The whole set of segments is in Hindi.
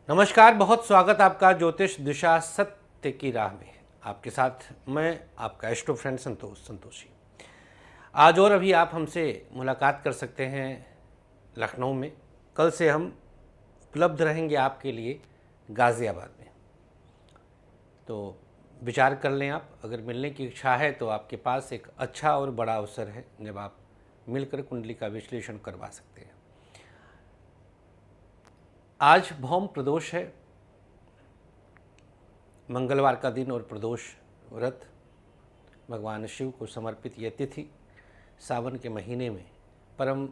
नमस्कार, बहुत स्वागत आपका ज्योतिष दिशा सत्य की राह में। आपके साथ मैं आपका एस्ट्रो फ्रेंड संतोषी। आज और अभी आप हमसे मुलाकात कर सकते हैं लखनऊ में। कल से हम उपलब्ध रहेंगे आपके लिए गाज़ियाबाद में। तो विचार कर लें आप, अगर मिलने की इच्छा है तो आपके पास एक अच्छा और बड़ा अवसर है जब आप मिलकर कुंडली का विश्लेषण करवा सकते हैं। आज भौम प्रदोष है, मंगलवार का दिन और प्रदोष व्रत भगवान शिव को समर्पित यह तिथि सावन के महीने में परम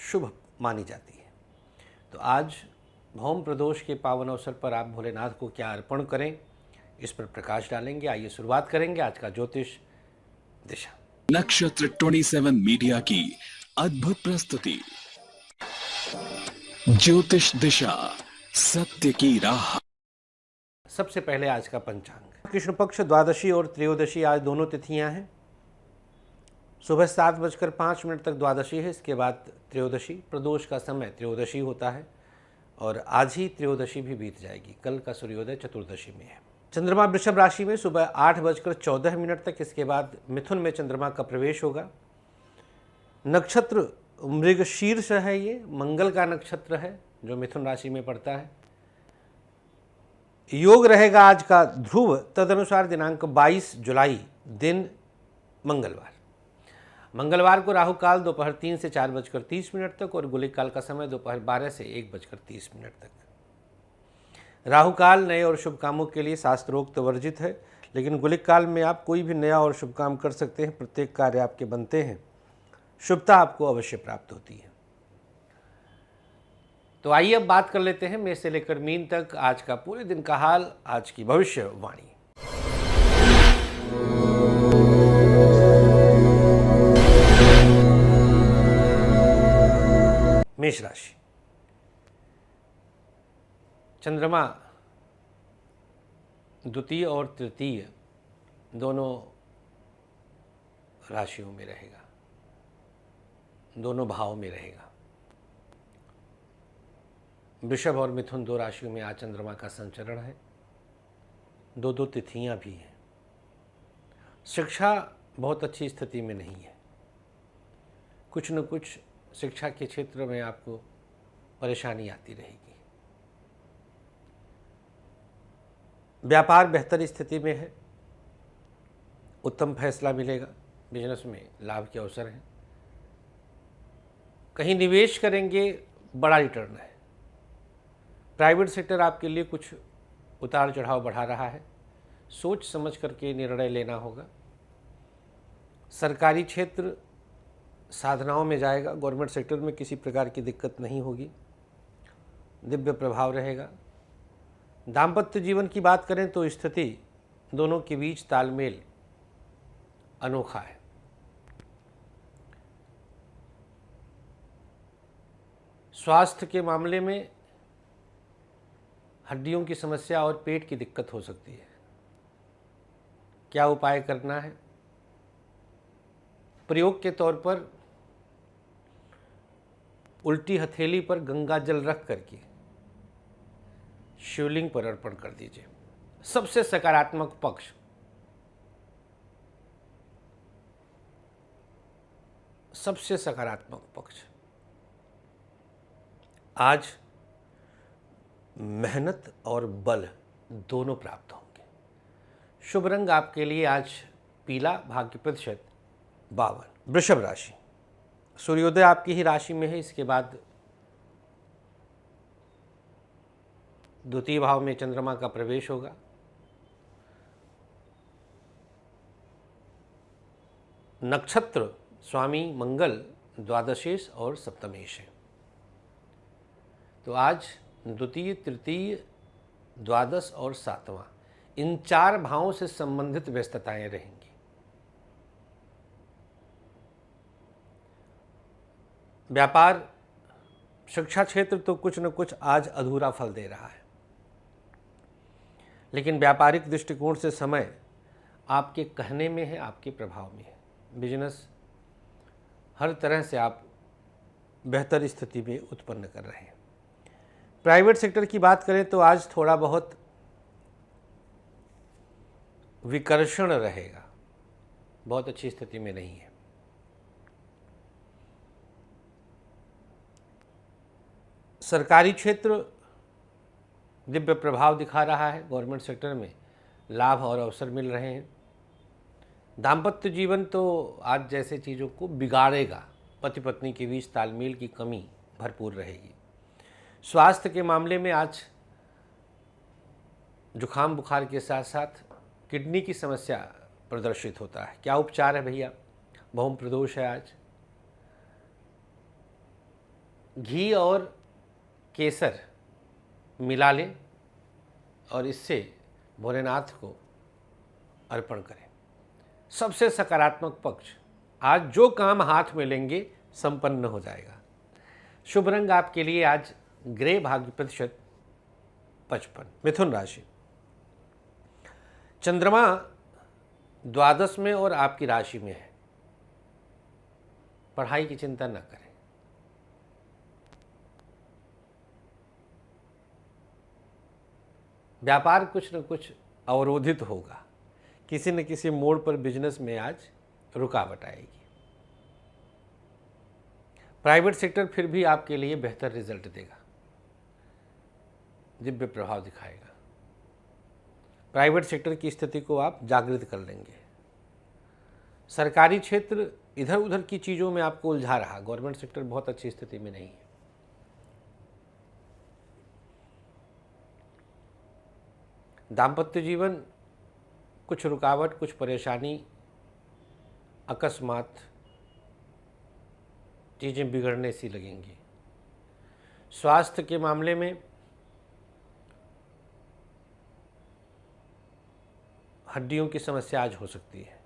शुभ मानी जाती है। तो आज भौम प्रदोष के पावन अवसर पर आप भोलेनाथ को क्या अर्पण करें, इस पर प्रकाश डालेंगे। आइए शुरुआत करेंगे आज का ज्योतिष दिशा। नक्षत्र 27 मीडिया की अद्भुत प्रस्तुति ज्योतिष दिशा सत्य की राह। सबसे पहले आज का पंचांग। कृष्ण पक्ष द्वादशी और त्रयोदशी आज दोनों तिथियां हैं। सुबह 7:05 तक द्वादशी है, इसके बाद त्रयोदशी। प्रदोष का समय त्रयोदशी होता है और आज ही त्रयोदशी भी बीत जाएगी। कल का सूर्योदय चतुर्दशी में है। चंद्रमा वृषभ राशि में सुबह 8:14 तक, इसके बाद मिथुन में चंद्रमा का प्रवेश होगा। नक्षत्र मृगशीर्ष है, ये मंगल का नक्षत्र है जो मिथुन राशि में पड़ता है। योग रहेगा आज का ध्रुव, तदनुसार दिनांक 22 जुलाई, दिन मंगलवार को राहु काल दोपहर 3 से 4:30 तक और गुलिक काल का समय दोपहर 12 से 1:30 तक। राहु काल नए और शुभ कामों के लिए शास्त्रोक्त वर्जित है, लेकिन गुलिक काल में आप कोई भी नया और शुभ काम कर सकते हैं। प्रत्येक कार्य आपके बनते हैं, शुभता आपको अवश्य प्राप्त होती है। तो आइए अब बात कर लेते हैं मेष से लेकर मीन तक आज का पूरे दिन का हाल, आज की भविष्यवाणी। मेष राशि। चंद्रमा द्वितीय और तृतीय दोनों राशियों में रहेगा, दोनों भाव में रहेगा। वृषभ और मिथुन दो राशियों में आज चंद्रमा का संचरण है। दो तिथियां भी हैं। शिक्षा बहुत अच्छी स्थिति में नहीं है। कुछ न कुछ शिक्षा के क्षेत्र में आपको परेशानी आती रहेगी। व्यापार बेहतर स्थिति में है, उत्तम फैसला मिलेगा। बिजनेस में लाभ के अवसर हैं। कहीं निवेश करेंगे, बड़ा रिटर्न है। प्राइवेट सेक्टर आपके लिए कुछ उतार चढ़ाव बढ़ा रहा है, सोच समझ करके निर्णय लेना होगा। सरकारी क्षेत्र साधनाओं में जाएगा, गवर्नमेंट सेक्टर में किसी प्रकार की दिक्कत नहीं होगी, दिव्य प्रभाव रहेगा। दाम्पत्य जीवन की बात करें तो स्थिति दोनों के बीच तालमेल अनोखा है। स्वास्थ्य के मामले में हड्डियों की समस्या और पेट की दिक्कत हो सकती है। क्या उपाय करना है? प्रयोग के तौर पर उल्टी हथेली पर गंगा जल रख करके शिवलिंग पर अर्पण कर दीजिए। सबसे सकारात्मक पक्ष आज मेहनत और बल दोनों प्राप्त होंगे। शुभ रंग आपके लिए आज पीला, भाग्य प्रतिशत 52। वृषभ राशि। सूर्योदय आपकी ही राशि में है, इसके बाद द्वितीय भाव में चंद्रमा का प्रवेश होगा। नक्षत्र स्वामी मंगल द्वादशेश और सप्तमेश है। तो आज द्वितीय, तृतीय, द्वादश और सातवां, इन चार भावों से संबंधित व्यस्तताएं रहेंगी। व्यापार, शिक्षा क्षेत्र तो कुछ न कुछ आज अधूरा फल दे रहा है, लेकिन व्यापारिक दृष्टिकोण से समय आपके कहने में है, आपके प्रभाव में है। बिजनेस हर तरह से आप बेहतर स्थिति में उत्पन्न कर रहे हैं। प्राइवेट सेक्टर की बात करें तो आज थोड़ा बहुत विकर्षण रहेगा, बहुत अच्छी स्थिति में नहीं है। सरकारी क्षेत्र दिव्य प्रभाव दिखा रहा है, गवर्नमेंट सेक्टर में लाभ और अवसर मिल रहे हैं। दाम्पत्य जीवन तो आज जैसे चीज़ों को बिगाड़ेगा, पति पत्नी के बीच तालमेल की कमी भरपूर रहेगी। स्वास्थ्य के मामले में आज जुखाम बुखार के साथ साथ किडनी की समस्या प्रदर्शित होता है। क्या उपचार है भैया? भौम प्रदोष है आज। घी और केसर मिला लें और इससे भोलेनाथ को अर्पण करें। सबसे सकारात्मक पक्ष, आज जो काम हाथ में लेंगे संपन्न हो जाएगा। शुभ रंग आपके लिए आज ग्रे, भाग्य प्रतिशत 55। मिथुन राशि, चंद्रमा द्वादश में और आपकी राशि में है। पढ़ाई की चिंता न करें। व्यापार कुछ न कुछ अवरोधित होगा, किसी न किसी मोड़ पर बिजनेस में आज रुकावट आएगी। प्राइवेट सेक्टर फिर भी आपके लिए बेहतर रिजल्ट देगा, दिव्य प्रभाव दिखाएगा। प्राइवेट सेक्टर की स्थिति को आप जागृत कर लेंगे। सरकारी क्षेत्र इधर उधर की चीज़ों में आपको उलझा रहा, गवर्नमेंट सेक्टर बहुत अच्छी स्थिति में नहीं है। दाम्पत्य जीवन कुछ रुकावट, कुछ परेशानी, अकस्मात चीज़ें बिगड़ने सी लगेंगी। स्वास्थ्य के मामले में हड्डियों की समस्या आज हो सकती है।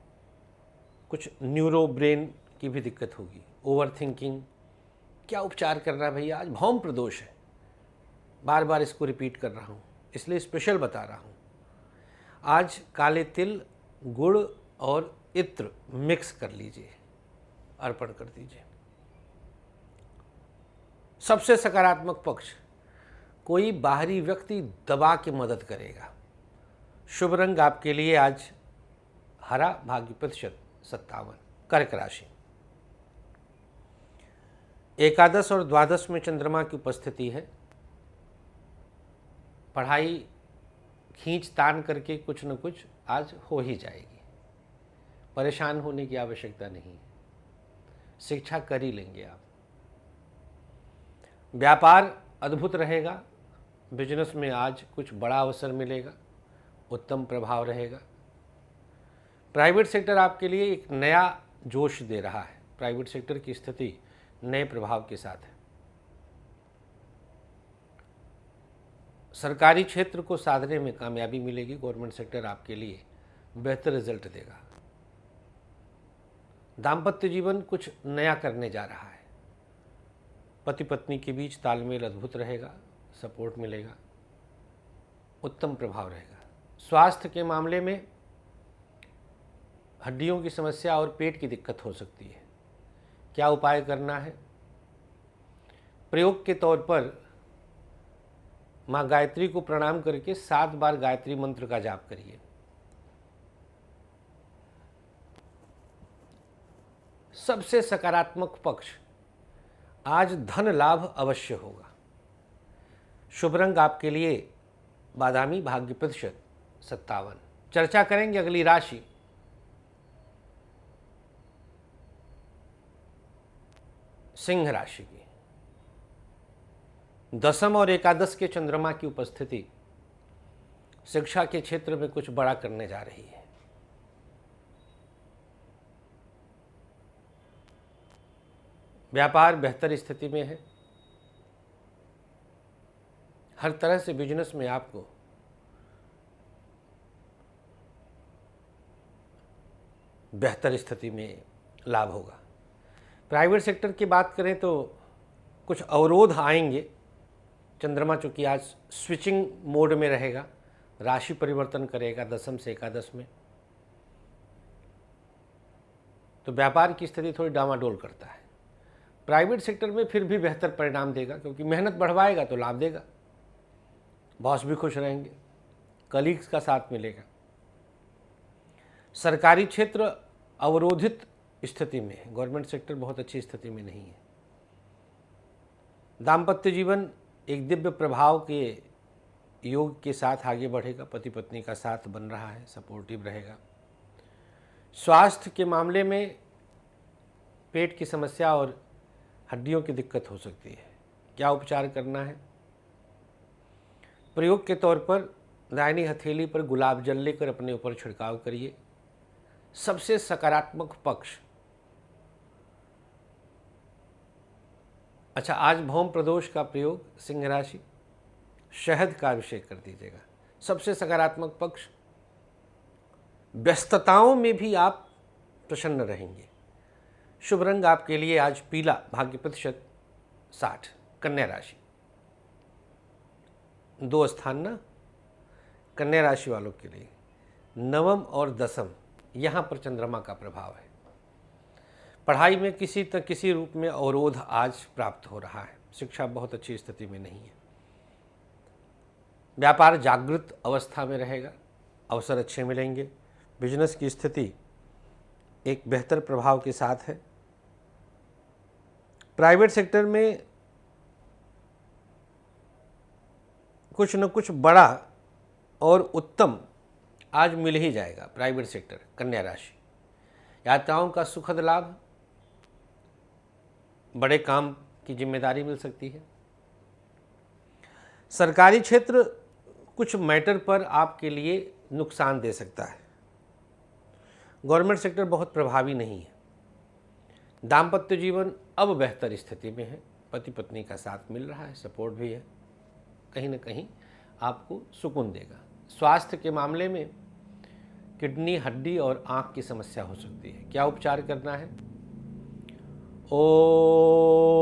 कुछ न्यूरो ब्रेन की भी दिक्कत होगी। ओवर थिंकिंग, क्या उपचार करना है भैया? आज भौम प्रदोष है, बार बार इसको रिपीट कर रहा हूँ, इसलिए स्पेशल बता रहा हूँ। आज काले तिल, गुड़ और इत्र मिक्स कर लीजिए, अर्पण कर दीजिए। सबसे सकारात्मक पक्ष, कोई बाहरी व्यक्ति दबा के मदद करेगा। शुभ रंग आपके लिए आज हरा, भाग्य प्रतिशत 57। कर्क राशि, एकादश और द्वादश में चंद्रमा की उपस्थिति है। पढ़ाई खींच तान करके कुछ न कुछ आज हो ही जाएगी, परेशान होने की आवश्यकता नहीं है। शिक्षा कर ही लेंगे आप। व्यापार अद्भुत रहेगा, बिजनेस में आज कुछ बड़ा अवसर मिलेगा, उत्तम प्रभाव रहेगा। प्राइवेट सेक्टर आपके लिए एक नया जोश दे रहा है। प्राइवेट सेक्टर की स्थिति नए प्रभाव के साथ है। सरकारी क्षेत्र को साधने में कामयाबी मिलेगी। गवर्नमेंट सेक्टर आपके लिए बेहतर रिजल्ट देगा। दाम्पत्य जीवन कुछ नया करने जा रहा है। पति पत्नी के बीच तालमेल अद्भुत रहेगा, सपोर्ट मिलेगा, उत्तम प्रभाव रहेगा। स्वास्थ्य के मामले में हड्डियों की समस्या और पेट की दिक्कत हो सकती है। क्या उपाय करना है? प्रयोग के तौर पर माँ गायत्री को प्रणाम करके 7 बार गायत्री मंत्र का जाप करिए। सबसे सकारात्मक पक्ष, आज धन लाभ अवश्य होगा। शुभ रंग आपके लिए बादामी, भाग्य प्रतिशत 57। चर्चा करेंगे अगली राशि सिंह राशि की। दशम और एकादश के चंद्रमा की उपस्थिति शिक्षा के क्षेत्र में कुछ बड़ा करने जा रही है। व्यापार बेहतर स्थिति में है। हर तरह से बिजनेस में आपको बेहतर स्थिति में लाभ होगा। प्राइवेट सेक्टर की बात करें तो कुछ अवरोध आएंगे। चंद्रमा चूंकि आज स्विचिंग मोड में रहेगा, राशि परिवर्तन करेगा दशम से एकादश में, तो व्यापार की स्थिति थोड़ी डामाडोल करता है। प्राइवेट सेक्टर में फिर भी बेहतर परिणाम देगा, क्योंकि मेहनत बढ़वाएगा तो लाभ देगा। बॉस भी खुश रहेंगे, कलीग्स का साथ मिलेगा। सरकारी क्षेत्र अवरोधित स्थिति में है, गवर्नमेंट सेक्टर बहुत अच्छी स्थिति में नहीं है। दाम्पत्य जीवन एक दिव्य प्रभाव के योग के साथ आगे बढ़ेगा, पति पत्नी का साथ बन रहा है, सपोर्टिव रहेगा। स्वास्थ्य के मामले में पेट की समस्या और हड्डियों की दिक्कत हो सकती है, क्या उपचार करना है? प्रयोग के तौर पर दाहिनी हथेली पर गुलाब जल लेकर अपने ऊपर छिड़काव करिए। सबसे सकारात्मक पक्ष, अच्छा, आज भौम प्रदोष का प्रयोग सिंह राशि, शहद का अभिषेक कर दीजिएगा। सबसे सकारात्मक पक्ष, व्यस्तताओं में भी आप प्रसन्न रहेंगे। शुभ रंग आपके लिए आज पीला, भाग्य प्रतिशत 60। कन्या राशि, 2 स्थान ना कन्या राशि वालों के लिए, नवम और दसम, यहाँ पर चंद्रमा का प्रभाव है। पढ़ाई में किसी रूप में अवरोध आज प्राप्त हो रहा है, शिक्षा बहुत अच्छी स्थिति में नहीं है। व्यापार जागृत अवस्था में रहेगा, अवसर अच्छे मिलेंगे। बिजनेस की स्थिति एक बेहतर प्रभाव के साथ है। प्राइवेट सेक्टर में कुछ न कुछ बड़ा और उत्तम आज मिल ही जाएगा। प्राइवेट सेक्टर, कन्या राशि, यात्राओं का सुखद लाभ, बड़े काम की जिम्मेदारी मिल सकती है। सरकारी क्षेत्र कुछ मैटर पर आपके लिए नुकसान दे सकता है। गवर्नमेंट सेक्टर बहुत प्रभावी नहीं है। दाम्पत्य जीवन अब बेहतर स्थिति में है, पति पत्नी का साथ मिल रहा है, सपोर्ट भी है, कहीं ना कहीं आपको सुकून देगा। स्वास्थ्य के मामले में किडनी, हड्डी और आंख की समस्या हो सकती है, क्या उपचार करना है? ओम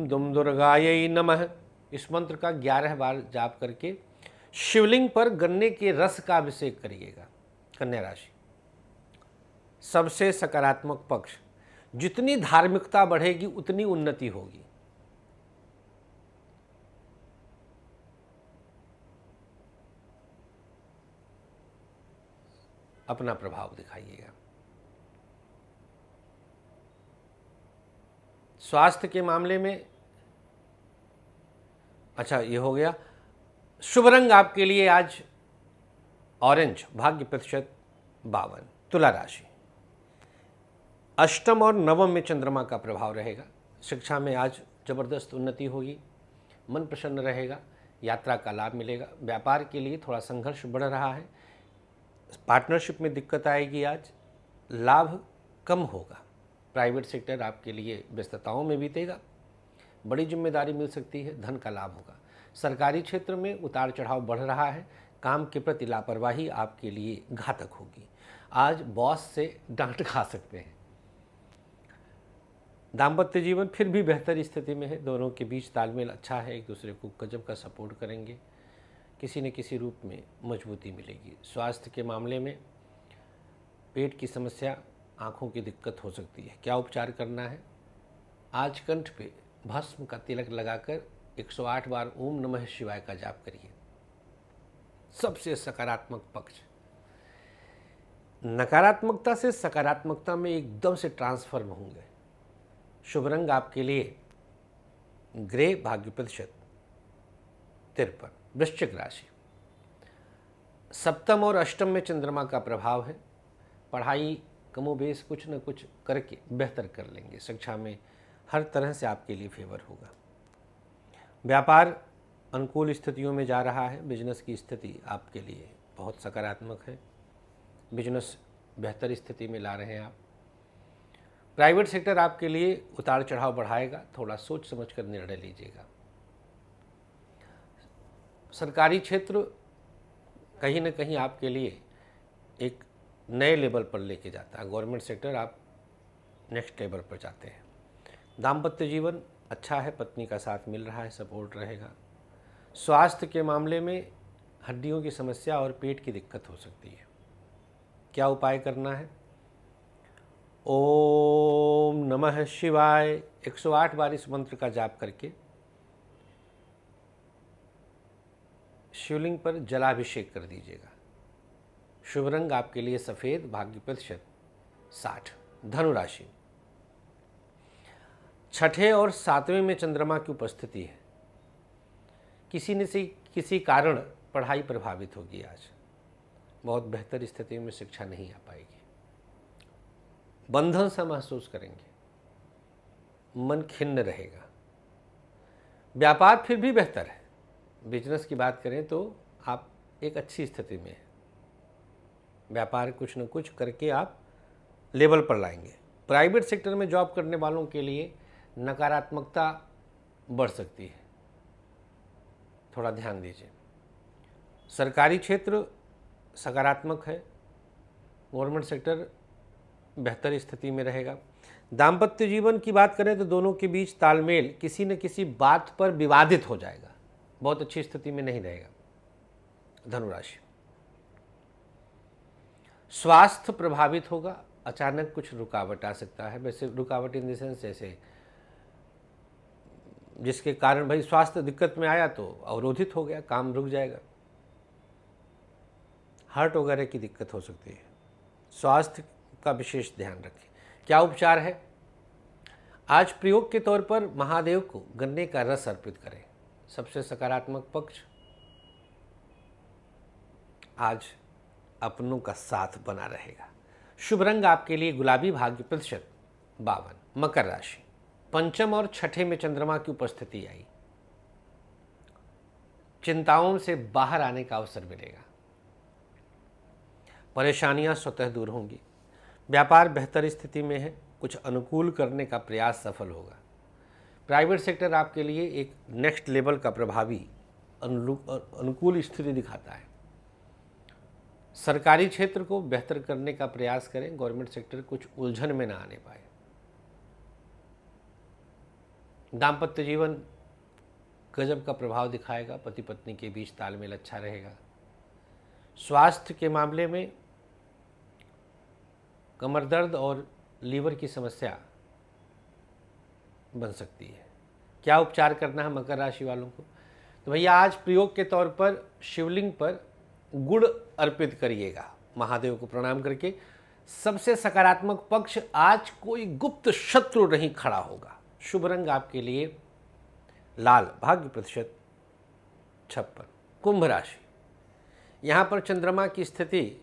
दुम दुर्गायै नमः, इस मंत्र का 11 बार जाप करके शिवलिंग पर गन्ने के रस का अभिषेक करिएगा। कन्या राशि, सबसे सकारात्मक पक्ष, जितनी धार्मिकता बढ़ेगी उतनी उन्नति होगी। अपना प्रभाव दिखाइएगा। स्वास्थ्य के मामले में, अच्छा ये हो गया। शुभ रंग आपके लिए आज ऑरेंज, भाग्य प्रतिशत 52। तुला राशि, अष्टम और नवम में चंद्रमा का प्रभाव रहेगा। शिक्षा में आज जबरदस्त उन्नति होगी, मन प्रसन्न रहेगा, यात्रा का लाभ मिलेगा। व्यापार के लिए थोड़ा संघर्ष बढ़ रहा है, पार्टनरशिप में दिक्कत आएगी, आज लाभ कम होगा। प्राइवेट सेक्टर आपके लिए व्यस्तताओं में बीतेगा, बड़ी जिम्मेदारी मिल सकती है, धन का लाभ होगा। सरकारी क्षेत्र में उतार चढ़ाव बढ़ रहा है, काम के प्रति लापरवाही आपके लिए घातक होगी। आज बॉस से डांट खा सकते हैं। दाम्पत्य जीवन फिर भी बेहतर स्थिति में है, दोनों के बीच तालमेल अच्छा है, एक दूसरे को गजब का सपोर्ट करेंगे, किसी न किसी रूप में मजबूती मिलेगी। स्वास्थ्य के मामले में पेट की समस्या, आँखों की दिक्कत हो सकती है, क्या उपचार करना है? आज कंठ पे भस्म का तिलक लगाकर 108 बार ओम नमः शिवाय का जाप करिए। सबसे सकारात्मक पक्ष, नकारात्मकता से सकारात्मकता में एकदम से ट्रांसफॉर्म होंगे। शुभ रंग आपके लिए ग्रे, भाग्य प्रतिशत 53। वृश्चिक राशि, सप्तम और अष्टम में चंद्रमा का प्रभाव है। पढ़ाई कमोबेश कुछ न कुछ करके बेहतर कर लेंगे, शिक्षा में हर तरह से आपके लिए फेवर होगा। व्यापार अनुकूल स्थितियों में जा रहा है, बिजनेस की स्थिति आपके लिए बहुत सकारात्मक है, बिजनेस बेहतर स्थिति में ला रहे हैं आप। प्राइवेट सेक्टर आपके लिए उतार चढ़ाव बढ़ाएगा, थोड़ा सोच समझ कर निर्णय लीजिएगा। सरकारी क्षेत्र कहीं न कहीं आपके लिए एक नए लेवल पर लेके जाता है, गवर्नमेंट सेक्टर आप नेक्स्ट लेवल पर जाते हैं। दाम्पत्य जीवन अच्छा है, पत्नी का साथ मिल रहा है, सपोर्ट रहेगा। स्वास्थ्य के मामले में हड्डियों की समस्या और पेट की दिक्कत हो सकती है, क्या उपाय करना है? ओम नमः शिवाय 108 बार इस मंत्र का जाप करके शिवलिंग पर जलाभिषेक कर दीजिएगा। शुभ रंग आपके लिए सफ़ेद, भाग्य प्रतिशत 60। धनु राशि, छठे और सातवें में चंद्रमा की उपस्थिति है। किसी कारण पढ़ाई प्रभावित होगी। आज बहुत बेहतर स्थिति में शिक्षा नहीं आ पाएगी। बंधन सा महसूस करेंगे, मन खिन्न रहेगा। व्यापार फिर भी बेहतर है। बिजनेस की बात करें तो आप एक अच्छी स्थिति में हैं। व्यापार कुछ न कुछ करके आप लेवल पर लाएंगे। प्राइवेट सेक्टर में जॉब करने वालों के लिए नकारात्मकता बढ़ सकती है, थोड़ा ध्यान दीजिए। सरकारी क्षेत्र सकारात्मक है, गवर्नमेंट सेक्टर बेहतर स्थिति में रहेगा। दाम्पत्य जीवन की बात करें तो दोनों के बीच तालमेल किसी न किसी बात पर विवादित हो जाएगा, बहुत अच्छी स्थिति में नहीं रहेगा। धनुराशि, स्वास्थ्य प्रभावित होगा, अचानक कुछ रुकावट आ सकता है। वैसे रुकावट इन द सेंस जैसे जिसके कारण भाई स्वास्थ्य दिक्कत में आया तो अवरोधित हो गया, काम रुक जाएगा। हार्ट वगैरह की दिक्कत हो सकती है, स्वास्थ्य का विशेष ध्यान रखें। क्या उपचार है? आज प्रयोग के तौर पर महादेव को गन्ने का रस अर्पित करें, सबसे सकारात्मक पक्ष। आज अपनों का साथ बना रहेगा। शुभ रंग आपके लिए गुलाबी, भाग्य प्रतिशत 52। मकर राशि, पंचम और छठे में चंद्रमा की उपस्थिति आई। चिंताओं से बाहर आने का अवसर मिलेगा। परेशानियां स्वतः दूर होंगी। व्यापार बेहतर स्थिति में है, कुछ अनुकूल करने का प्रयास सफल होगा। प्राइवेट सेक्टर आपके लिए एक नेक्स्ट लेवल का प्रभावी अनुकूल स्थिति दिखाता है। सरकारी क्षेत्र को बेहतर करने का प्रयास करें, गवर्नमेंट सेक्टर कुछ उलझन में ना आने पाए। दाम्पत्य जीवन गजब का प्रभाव दिखाएगा, पति पत्नी के बीच तालमेल अच्छा रहेगा। स्वास्थ्य के मामले में कमर दर्द और लीवर की समस्या बन सकती है। क्या उपचार करना है मकर राशि वालों को? तो भैया आज प्रयोग के तौर पर शिवलिंग पर गुड़ अर्पित करिएगा, महादेव को प्रणाम करके। सबसे सकारात्मक पक्ष, आज कोई गुप्त शत्रु नहीं खड़ा होगा। शुभ रंग आपके लिए लाल, भाग्य प्रतिशत 56। कुंभ राशि, यहाँ पर चंद्रमा की स्थिति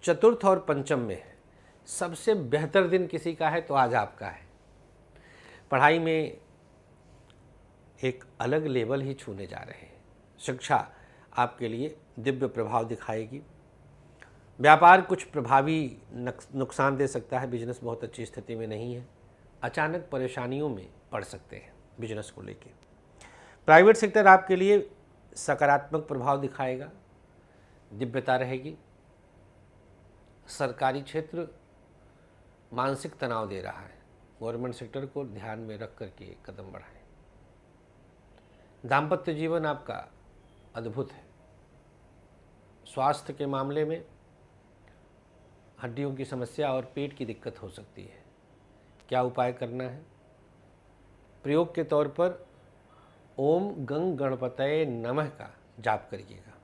चतुर्थ और पंचम में है। सबसे बेहतर दिन किसी का है तो आज आपका है। पढ़ाई में एक अलग लेवल ही छूने जा रहे हैं। शिक्षा आपके लिए दिव्य प्रभाव दिखाएगी। व्यापार कुछ प्रभावी नुकसान दे सकता है, बिजनेस बहुत अच्छी स्थिति में नहीं है। अचानक परेशानियों में पड़ सकते हैं बिजनेस को लेके। प्राइवेट सेक्टर आपके लिए सकारात्मक प्रभाव दिखाएगा, दिव्यता रहेगी। सरकारी क्षेत्र मानसिक तनाव दे रहा है, गवर्नमेंट सेक्टर को ध्यान में रख करके कदम बढ़ाएं। दाम्पत्य जीवन आपका अद्भुत है। स्वास्थ्य के मामले में हड्डियों की समस्या और पेट की दिक्कत हो सकती है। क्या उपाय करना है? प्रयोग के तौर पर ओम गंग गणपतये नमः का जाप करिएगा।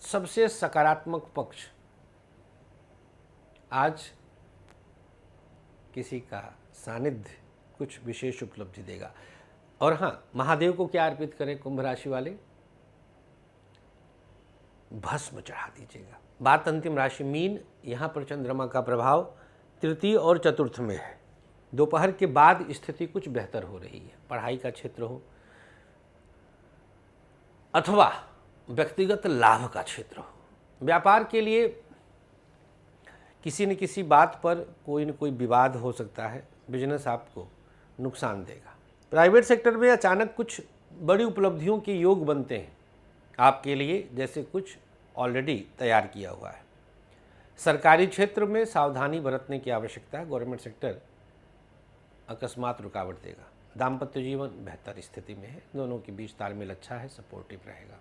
सबसे सकारात्मक पक्ष, आज किसी का सानिध्य कुछ विशेष उपलब्धि देगा। और हाँ, महादेव को क्या अर्पित करें कुंभ राशि वाले? भस्म चढ़ा दीजिएगा। बात अंतिम राशि मीन, यहाँ पर चंद्रमा का प्रभाव तृतीय और चतुर्थ में है। दोपहर के बाद स्थिति कुछ बेहतर हो रही है। पढ़ाई का क्षेत्र हो अथवा व्यक्तिगत लाभ का क्षेत्र हो, व्यापार के लिए किसी न किसी बात पर कोई न कोई विवाद हो सकता है। बिजनेस आपको नुकसान देगा। प्राइवेट सेक्टर में अचानक कुछ बड़ी उपलब्धियों के योग बनते हैं आपके लिए, जैसे कुछ ऑलरेडी तैयार किया हुआ है। सरकारी क्षेत्र में सावधानी बरतने की आवश्यकता है। गवर्नमेंट सेक्टर अकस्मात रुकावट देगा। दाम्पत्य जीवन बेहतर स्थिति में है, दोनों के बीच तालमेल अच्छा है, सपोर्टिव रहेगा।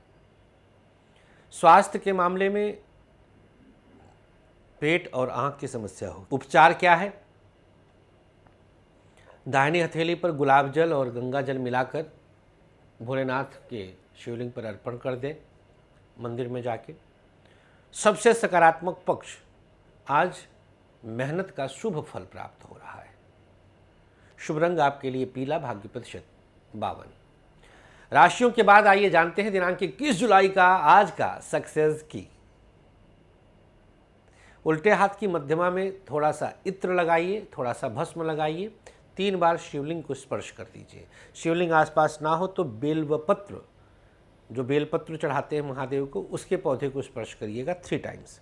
स्वास्थ्य के मामले में पेट और आंख की समस्या हो। उपचार क्या है? दाहिनी हथेली पर गुलाब जल और गंगा जल मिलाकर भोलेनाथ के शिवलिंग पर अर्पण कर दें मंदिर में जाके। सबसे सकारात्मक पक्ष, आज मेहनत का शुभ फल प्राप्त हो रहा है। शुभ रंग आपके लिए पीला, भाग्य प्रतिशत 52। राशियों के बाद आइए जानते हैं दिनांक 21 जुलाई का आज का सक्सेस की। उल्टे हाथ की मध्यमा में थोड़ा सा इत्र लगाइए, थोड़ा सा भस्म लगाइए, 3 बार शिवलिंग को स्पर्श कर दीजिए। शिवलिंग आसपास ना हो तो बेलपत्र, जो बेलपत्र चढ़ाते हैं महादेव को, उसके पौधे को स्पर्श करिएगा 3 टाइम्स।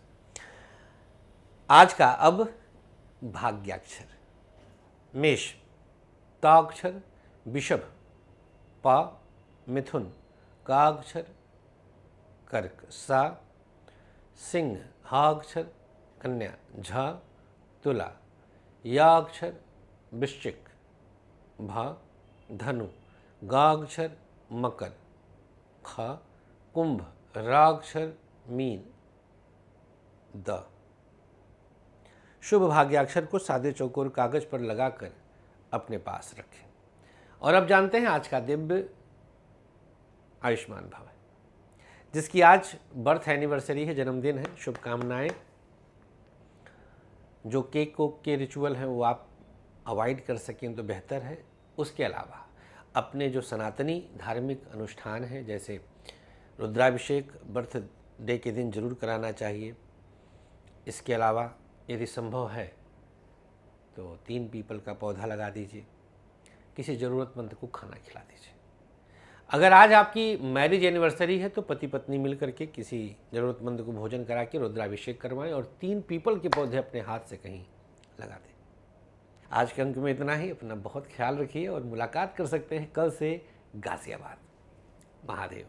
आज का अब भाग्याक्षर, मेष, ताक्षर, वृषभ, प, मिथुन, काक्षर, कर्क, सा, सिंह, हाक्षर, कन्या, झ, तुला, याक्षर, वृश्चिक, भ, धनु, गाक्षर, मकर, ख, कुंभ, राक्षर, मीन, द। शुभ भाग्याक्षर को सादे चौकोर कागज पर लगाकर अपने पास रखें। और अब जानते हैं आज का दिव्य आयुष्मान भव, जिसकी आज बर्थ एनिवर्सरी है, जन्मदिन है। शुभकामनाएं। जो केक कोक के रिचुअल हैं वो आप अवॉइड कर सकें तो बेहतर है। उसके अलावा अपने जो सनातनी धार्मिक अनुष्ठान हैं, जैसे रुद्राभिषेक बर्थ डे के दिन जरूर कराना चाहिए। इसके अलावा यदि संभव है तो 3 पीपल का पौधा लगा दीजिए, किसी ज़रूरतमंद को खाना खिला दीजिए। अगर आज आपकी मैरिज एनिवर्सरी है तो पति पत्नी मिलकर के किसी ज़रूरतमंद को भोजन करा के रुद्राभिषेक करवाएं और 3 पीपल के पौधे अपने हाथ से कहीं लगा दें। आज के अंक में इतना ही। अपना बहुत ख्याल रखिए और मुलाकात कर सकते हैं कल से गाजियाबाद। महादेव।